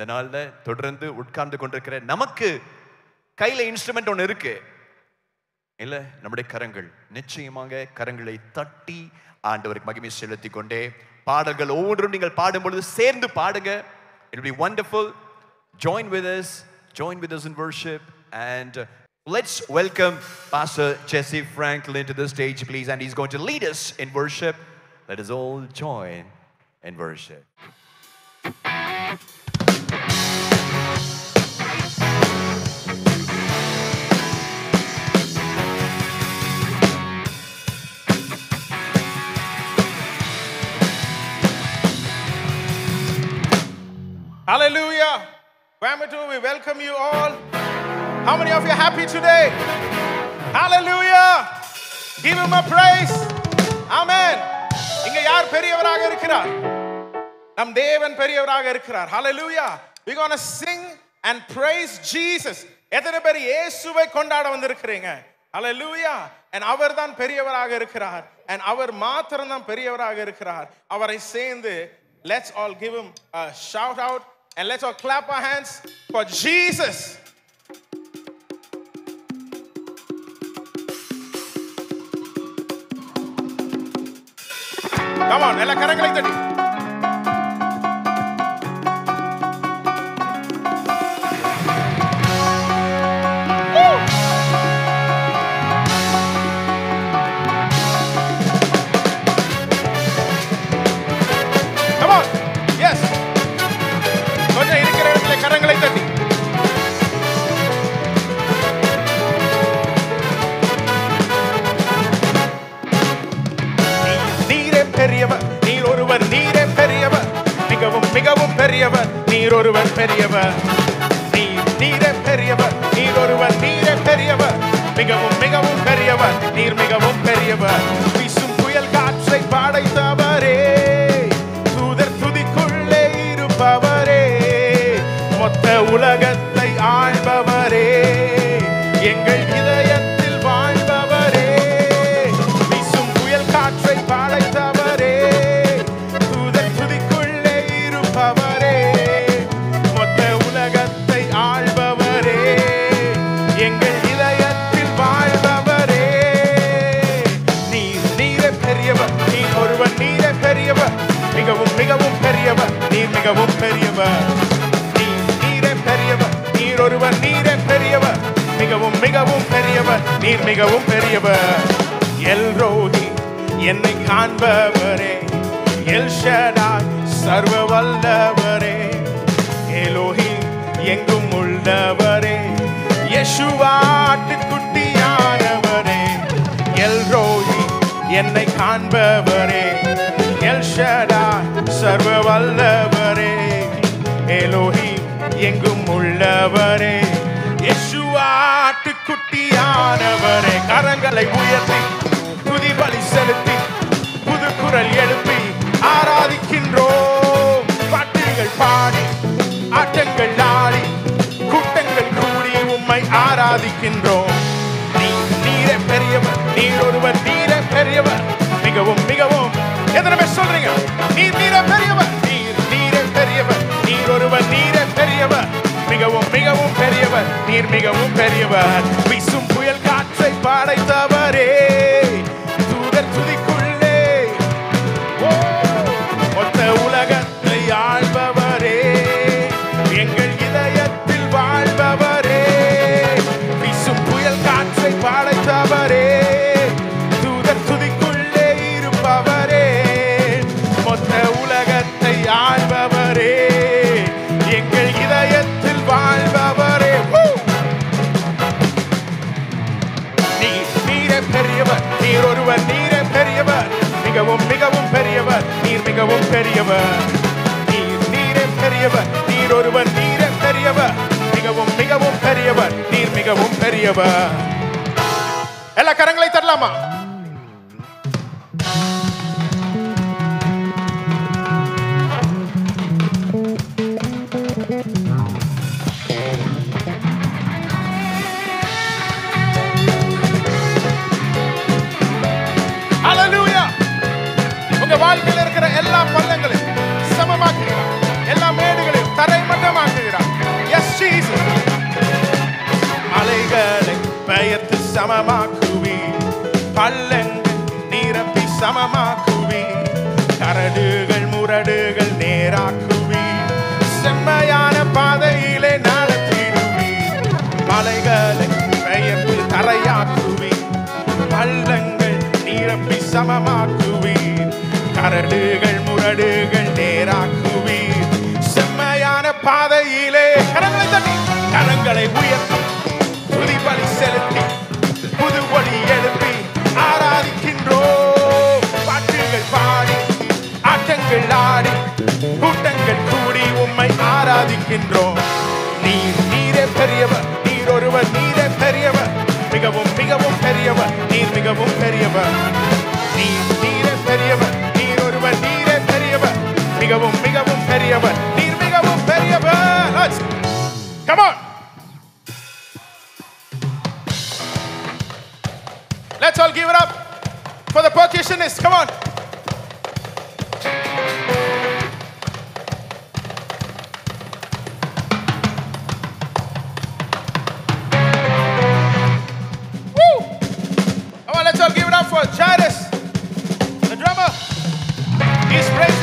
இந்த நாள்ல தொடர்ந்து உட்கார்ந்து கொண்டிருக்கிற நமக்கு கையில இன்ஸ்ட்ருமெண்ட் ஒன்று இருக்கு இல்ல, நம்முடைய கரங்கள். நிச்சயமாக கரங்களை தட்டி ஆண்டவருக்கு மகிமை செலுத்தி கொண்டே பாடல்கள் ஒவ்வொன்றும் நீங்கள் பாடும் பொழுது சேர்ந்து பாடுங்க. It will be wonderful. Join with us in worship, and let's welcome Pastor Jesse Franklin to the stage, please, and he's going to lead us in worship. Let us all join in worship. Hallelujah. Coimbatore, we welcome you all. How many of you are happy today? Hallelujah. Give him a praise. Amen. இங்க யார் பெரியவராக இருக்கிறார்? நம் தேவன் பெரியவராக இருக்கிறார். Hallelujah. We're going to sing and praise Jesus. எத்தனை பேர் இயேசுவை கொண்டாட வந்திருக்கிறீங்க? Hallelujah. And அவர் தான் பெரியவராக இருக்கிறார். And அவர் மாத்திரம் தான் பெரியவராக இருக்கிறார். அவரை சேர்ந்து let's all give him a shout out and let's all clap our hands for Jesus. Come on, ella karangala thadi. Come on. Yes. கொஞ்சம் இருக்கிற இடத்துல கரங்களை தட்டி. நீரே பெரியவர், நீர் ஒருவர், நீரே பெரியவர், மிகவும் மிகவும் பெரியவர், நீர் ஒருவர் பெரியவர். நீரே பெரியவர், நீர் ஒருவர், நீரே பெரியவர், மிகவும் மிகவும் பெரியவர், நீர் மிகவும் பெரியவர். வீசும் புயல் காற்றை படைத்தவரே, தூதர் துதிக்குள்ளே இருப்பவரே, மொத்த உலகத்தை ஆள்பவரே, எங்கள் இதயத்தில் வாழ்பவரே. வீசும் புயல் காற்றை படைத்தவரே, தூதர் துதிக்குள்ளே இருப்பவரே, மொத்த உலகத்தை ஆள்பவரே, எங்கள் இதயத்தில் வாழ்பவரே. நீரே பெரியவர், நீர் ஒருவர், நீரே பெரியவர், மிகவும் மிகவும் பெரியவர், நீர் மிகவும் பெரியவர். நீரே பெரியவர், நீர் ஒருவர், நீரே பெரியவர், மிகவும் மிகவும் பெரியவர், நீர் மிகவும் பெரியவர். எல்ரோஹி என்னை காண்பவரே, எல் ஷடாய் சர்வ வல்லவரே, எலோஹி எங்கும் உள்ளவரே, யெஷுவா ஆட்டுக்குட்டியானவரே. எல்ரோஹி என்னை காண்பவரே, எல் ஷடாய் சர்வ வல்லவரே, எலோஹி எங்கும் உள்ளவரே, யெஷுவா ஆட்டுக்குட்டியானவரே. கரங்களை உயர்த்தி துதி பலி செலுத்தி புது குரல் எழுப்பி ஆராதிக்கின்றோம். பாட்டுகள் பாடி ஆட்டங்கள் ஆடி கூட்டங்கள் கூடி உம்மை ஆராதிக்கின்றோம். நீரே பெரியவர், நீர் ஒருவர், நீரே பெரியவர், மிகவும் மிகவும். எத்தனை பேர் சொல்றீங்க? நீரே பெரியவர், நீரே பெரியவர், நீர் ஒருவர், நீரே பெரியவர், மிகவும் மிகவும் பெரியவர், நீர் மிகவும் பெரியவர். வீசும் புயல் காற்றை படைத்தவரே, தூதர் துதிக்குள்ளே மொத்த உலகத்தை ஆள்பவரே, எங்கள் இதயத்தில் வாழ்பவரே. வீசும் புயல் காற்றை படைத்தவரே, தூதர் துதிக்குள்ளே இருப்பவரே, மொத்த உலகத்தை ஆள்பவரே, எங்கள் இதயத்தில் வாழ்பவரே. நீரே பெரியவர், நீர் ஒருவர், நீரே பெரியவர், மிகவும் மிகவும் பெரியவர், நீர் மிகவும் பெரியவர். நீரே பெரியவர், நீர் ஒருவர், நீரே பெரியவர், மிகவும் மிகவும் பெரியவர், நீர் மிகவும் பெரியவர். எல்லா கரங்களை தரலாமா? Hallelujah. உங்க வாழ்க்கையில் இருக்கிற எல்லா பள்ளங்களையும் சமமாக்கி, எல்லா மேடுகளையும் தரைமட்டமாக்கி, சமமாக்குவீர். பள்ளங்கள் நிரப்பி சமமாக்குவீர். கரடுகள் முரடுகள் நேராக்குவீர். செம்மையான பாதையிலே நடத்திடுவீர். மலைகளை பெயர்ந்து தரையாக்குவீர். பள்ளங்கள் நிரப்பி சமமாக்குவீர். கரடுகள் முரடுகள் நேராக்குவீர். செம்மையான பாதையிலே கரங்களை தட்டி கரங்களை உயர்த்தி துதி பலி செலுத்தி புது ஒளி எழுப்பி ஆராதிக்கின்றோம். பாட்டுகள் பாடி ஆட்டங்கள் ஆடி கூட்டங்கள் கூடி உம்மை ஆராதிக்கின்றோம். நீரே பெரியவர், நீர் ஒருவர் நீரே பெரியவர், மிகவும் மிகவும் பெரியவர், நீர் மிகவும் பெரியவர். நீரே பெரியவர், நீர் ஒருவர் நீரே பெரியவர், மிகவும் மிகவும் பெரியவர், நீர் மிகவும் பெரியவர். Come on. Let's all give it up for the percussionists. Come on. Woo! Come on, let's all give it up for Jairus, the drummer. He's praising